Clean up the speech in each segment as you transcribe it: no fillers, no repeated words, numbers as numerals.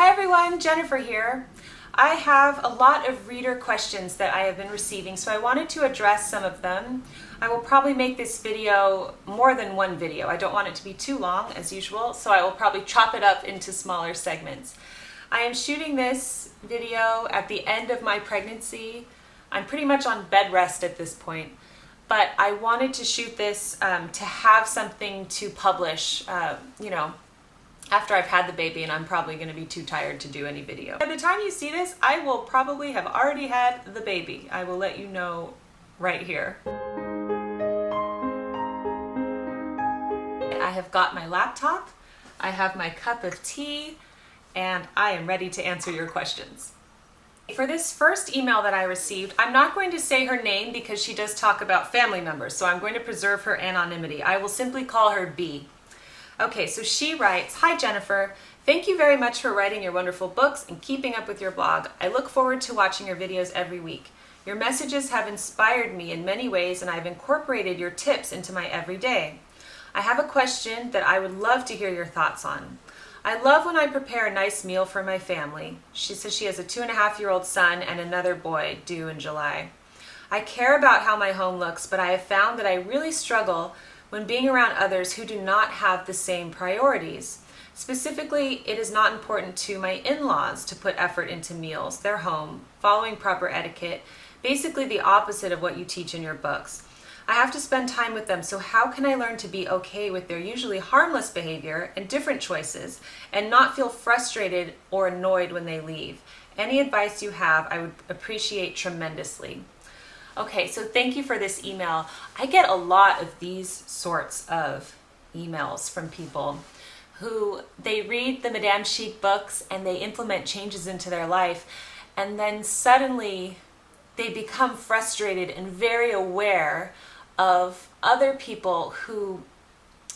Hi everyone, Jennifer here. I have a lot of reader questions that I have been receiving, so I wanted to address some of them. I will probably make this video more than one video. I don't want it to be too long as usual, so I will probably chop it up into smaller segments. I am shooting this video at the end of my pregnancy. I'm pretty much on bed rest at this point, but I wanted to shoot this to have something to publish, after I've had the baby, and I'm probably going to be too tired to do any video. By the time you see this, I will probably have already had the baby. I will let you know right here. I have got my laptop, I have my cup of tea, and I am ready to answer your questions. For this first email that I received, I'm not going to say her name because she does talk about family members, so I'm going to preserve her anonymity. I will simply call her B. Okay, so she writes, "Hi Jennifer, thank you very much for writing your wonderful books and keeping up with your blog. I look forward to watching your videos every week. Your messages have inspired me in many ways and I've incorporated your tips into my everyday. I have a question that I would love to hear your thoughts on. I love when I prepare a nice meal for my family." She says she has a 2.5-year-old son and another boy due in July. "I care about how my home looks, but I have found that I really struggle when being around others who do not have the same priorities. Specifically, it is not important to my in-laws to put effort into meals, their home, following proper etiquette, basically the opposite of what you teach in your books. I have to spend time with them, so how can I learn to be okay with their usually harmless behavior and different choices and not feel frustrated or annoyed when they leave? Any advice you have, I would appreciate tremendously." Okay, so thank you for this email. I get a lot of these sorts of emails from people who they read the Madame Chic books and they implement changes into their life, and then suddenly they become frustrated and very aware of other people who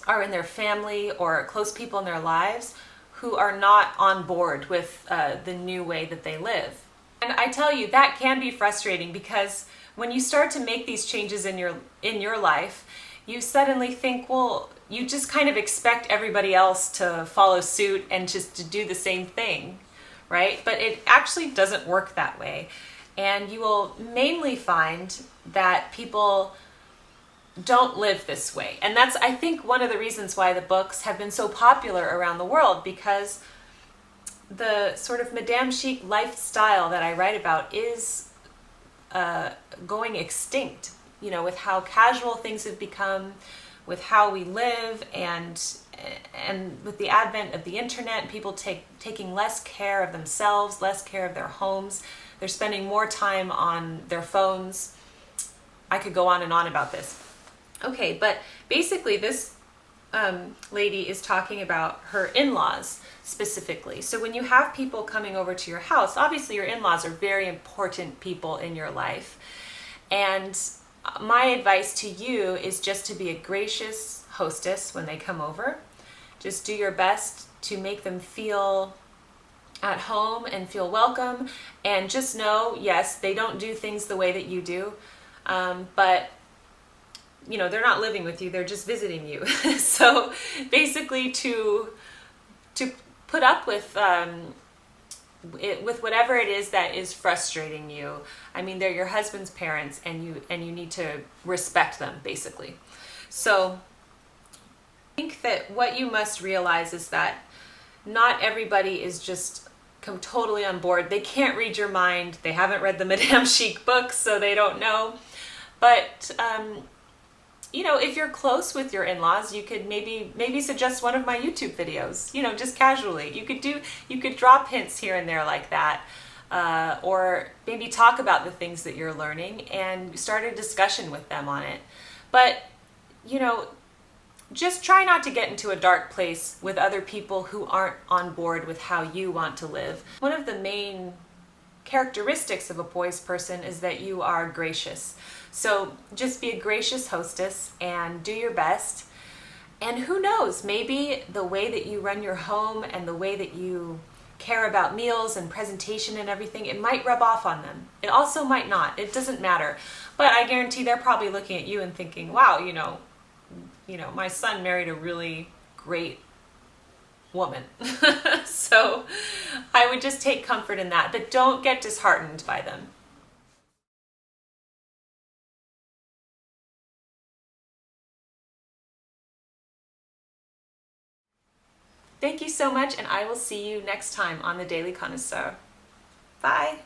are in their family or close people in their lives who are not on board with the new way that they live. And I tell you, that can be frustrating because when you start to make these changes in your life, you suddenly think, well, you just kind of expect everybody else to follow suit and just to do the same thing, right? But it actually doesn't work that way. And you will mainly find that people don't live this way. And that's, I think, one of the reasons why the books have been so popular around the world, because the sort of Madame Chic lifestyle that I write about is going extinct, with how casual things have become, with how we live, and with the advent of the internet, people taking less care of themselves, less care of their homes. They're spending more time on their phones. I could go on and on about this. Okay, but basically this lady is talking about her in-laws specifically. So when you have people coming over to your house, obviously your in-laws are very important people in your life. And my advice to you is just to be a gracious hostess when they come over. Just do your best to make them feel at home and feel welcome. And just know, yes, they don't do things the way that you do, but they're not living with you, they're just visiting you. So basically to put up with whatever it is that is frustrating you. I mean, they're your husband's parents, and you need to respect them, basically. So I think that what you must realize is that not everybody is just totally on board. They can't read your mind. They haven't read the Madame Chic books, so they don't know. But if you're close with your in-laws, you could maybe suggest one of my YouTube videos, just casually. You could drop hints here and there like that, or maybe talk about the things that you're learning and start a discussion with them on it. But, just try not to get into a dark place with other people who aren't on board with how you want to live. One of the main characteristics of a poised person is that you are gracious. So just be a gracious hostess and do your best. And who knows, maybe the way that you run your home and the way that you care about meals and presentation and everything, it might rub off on them. It also might not. It doesn't matter. But I guarantee they're probably looking at you and thinking, wow, my son married a really great woman. So I would just take comfort in that, but don't get disheartened by them. Thank you so much, and I will see you next time on the Daily Connoisseur. Bye.